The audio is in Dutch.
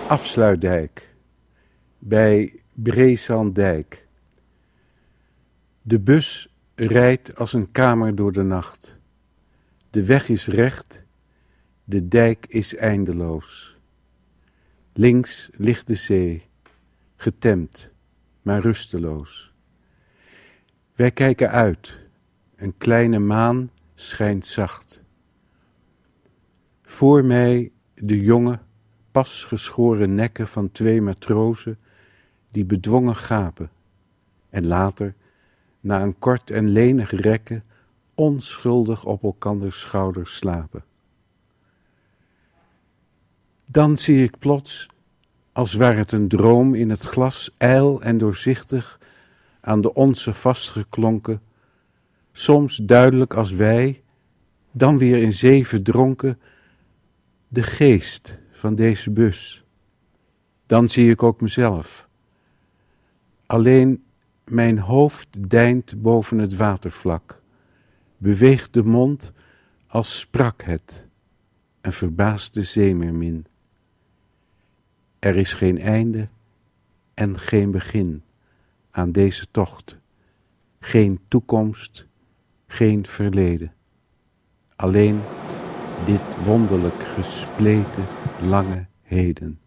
Afsluitdijk bij Breeslanddijk. De bus rijdt als een kamer door de nacht. De weg is recht, de dijk is eindeloos. Links ligt de zee, getemd, maar rusteloos. Wij kijken uit, een kleine maan schijnt zacht. Voor mij de jonge, pas geschoren nekken van 2 matrozen die bedwongen gapen en later, na een kort en lenig rekken, onschuldig op elkanders schouders slapen. Dan zie ik plots, als waar het een droom in het glas ijl en doorzichtig aan de onze vastgeklonken, soms duidelijk als wij, dan weer in zee verdronken, de geest van deze bus. Dan zie ik ook mezelf. Alleen mijn hoofd deint boven het watervlak, beweegt de mond als sprak het, een verbaasde zeemeermin. Er is geen einde en geen begin aan deze tocht, geen toekomst, geen verleden. Alleen dit wonderlijk gespleten lange heden.